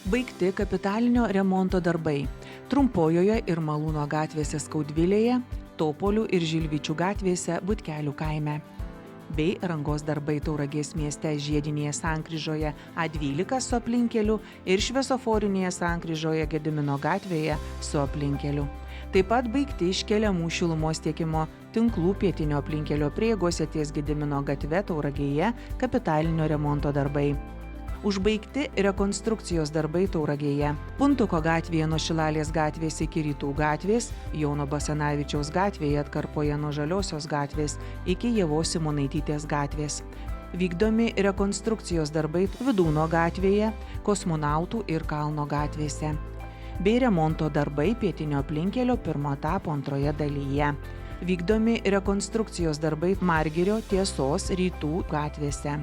Baigti kapitalinio remonto darbai Trumpojoje ir Malūno gatvėse Skaudvilėje, Topolių ir Žilvičių gatvėse Butkelių kaime, bei rangos darbai Tauragės mieste žiedinėje sankryžoje A12 su aplinkeliu ir šviesoforinėje sankryžoje Gedimino gatvėje su aplinkeliu. Taip pat baigti iškeliamų šilumos tiekimo tinklų pietinio aplinkelio prieigose ties Gedimino gatve Tauragėje kapitalinio remonto darbai. Užbaigti rekonstrukcijos darbai Tauragėje. Puntuko gatvėje nuo Šilalės gatvės iki Rytų gatvės, Jono Basanavičiaus gatvėje atkarpoje nuo Žaliosios gatvės iki Ievos Simonaitytės gatvės. Vykdomi rekonstrukcijos darbai Vidūno gatvėje, Kosmonautų ir Kalno gatvėse. Bei remonto darbai pietinio aplinkelio pirmo etapo antroje dalyje. Vykdomi rekonstrukcijos darbai Margirio, Tiesos, Rytų gatvėse.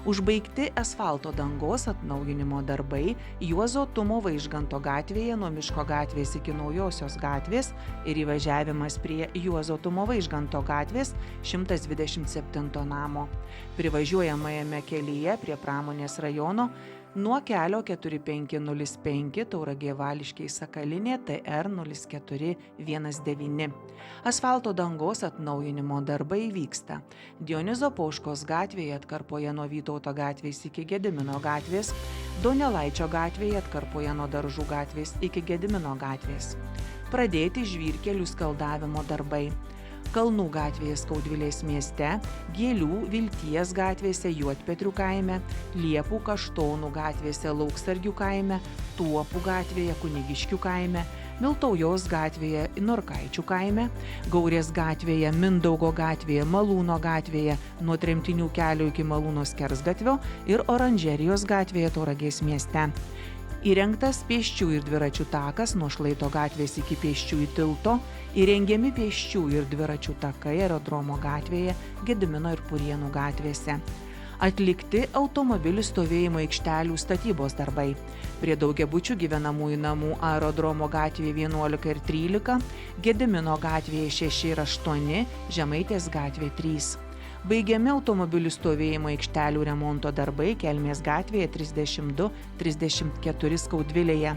Užbaigti asfalto dangos atnaujinimo darbai Juozo Tumo Vaižganto gatvėje nuo Miško gatvės iki Naujosios gatvės ir įvažiavimas prie Juozo Tumo Vaižganto gatvės 127 namo. Privažiuojamajame kelyje prie Pramonės rajono nuo kelio 4505 Tauragė Vališkiai Sakalinė TR 0419. Asfalto dangos atnaujinimo darbai vyksta Dionizo Pauškos gatvėje atkarpoje nuo Vytauto gatvės iki Gedimino gatvės, Donelaičio gatvėje atkarpoje nuo Daržų gatvės iki Gedimino gatvės. Pradėti žvyrkelių skaldavimo darbai Kalnų gatvėje Skaudvilės mieste, Gėlių, Vilties gatvėse Juodpetrių kaime, Liepų, Kaštonų gatvėse Lauksargių kaime, Tuopų gatvėje Kunigiškių kaime, Miltaujos gatvėje Norkaičių kaime, Gaurės gatvėje Mindaugo gatvėje, Malūno gatvėje nuo Tremtinių kelio iki Malūno skersgatvio ir Oranžerijos gatvėje Tauragės mieste. Įrengtas pėsčiųjų ir dviračių takas nuo Šlaito gatvės iki pėsčiųjų tilto, įrengiami pėsčiųjų ir dviračių takai Aerodromo gatvėje, Gedimino ir Purienų gatvėse. Atlikti automobilių stovėjimo aikštelių statybos darbai. Prie daugiabučių gyvenamųjų namų Aerodromo gatvėje 11 ir 13, Gedimino gatvėje 6 ir 8, Žemaitės gatvėje 3. Baigiami automobilių stovėjimo aikštelių remonto darbai Kelmės gatvėje 32-34 Skaudvilėje.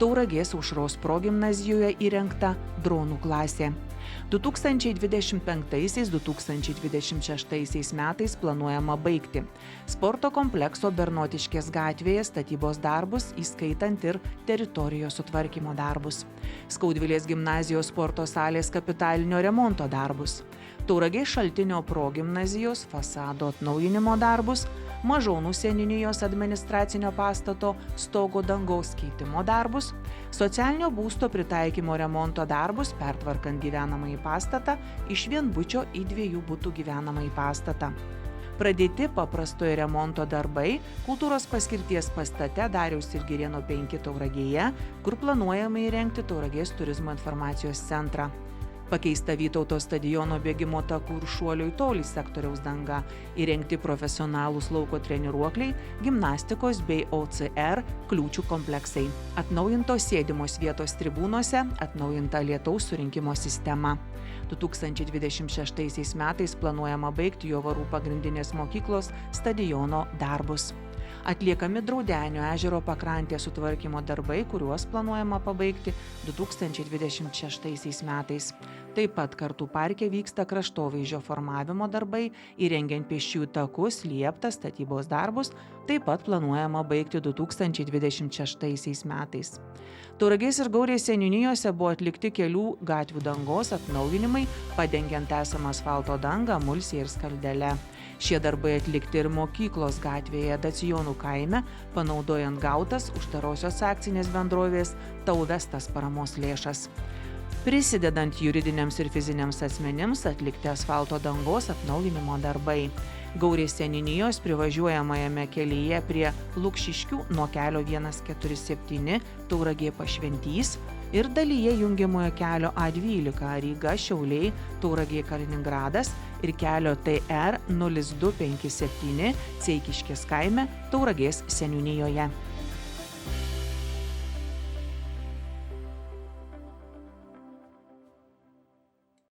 Tauragės Aušros progimnazijoje įrengta dronų klasė. 2025-2026 metais planuojama baigti sporto komplekso Bernotiškės gatvėje statybos darbus, įskaitant ir teritorijos sutvarkymo darbus. Skaudvilės gimnazijos sporto salės kapitalinio remonto darbus. Tauragės Šaltinio progimnazijos fasado atnaujinimo darbus, Mažonų seniūnijos administracinio pastato stogo dangos keitimo darbus, socialinio būsto pritaikymo remonto darbus pertvarkant gyvenamąjį pastatą iš vienbučio į 2 butų gyvenamąjį pastatą. Pradėti paprastojo remonto darbai kultūros paskirties pastate Dariaus ir Girėno 5 Tauragėje, kur planuojama įrengti Tauragės turizmo informacijos centrą. Pakeista Vytauto stadiono bėgimo takų ir šuolių į tolį sektoriaus danga, įrengti profesionalūs lauko treniruokliai, gimnastikos bei OCR kliūčių kompleksai. Atnaujintos sėdimos vietos tribūnose, atnaujinta lietaus surinkimo sistema. 2026 metais planuojama baigti Jovarų pagrindinės mokyklos stadiono darbus. Atliekami Draudenio ežero pakrantės sutvarkymo darbai, kuriuos planuojama pabaigti 2026 metais. Taip pat Kartų parke vyksta kraštovaizdžio formavimo darbai, įrengiant pėsčiųjų takus, lieptą statybos darbus, taip pat planuojama baigti 2026 metais. Tauragės ir Gaurės seniūnijose buvo atlikti kelių gatvių dangos atnaujinimai, padengiant esamą asfalto dangą, emulsija ir skaldele. Šie darbai atlikti ir mokyklos gatvėje Dacijonų kaime, panaudojant gautas uždarosios akcinės bendrovės Tauvestas paramos lėšas. Prisidedant juridiniams ir fiziniams asmenims atlikti asfalto dangos atnaujinimo darbai. Gaurės seniūnijos privažiuojamajame kelyje prie Lukšiškių nuo kelio 147 Tauragė Pašventys ir dalyje jungiamojo kelio A12 Ryga Šiauliai Tauragė Kaliningradas ir kelio TR 0257 Ceikiškės kaime Tauragės seniūnijoje.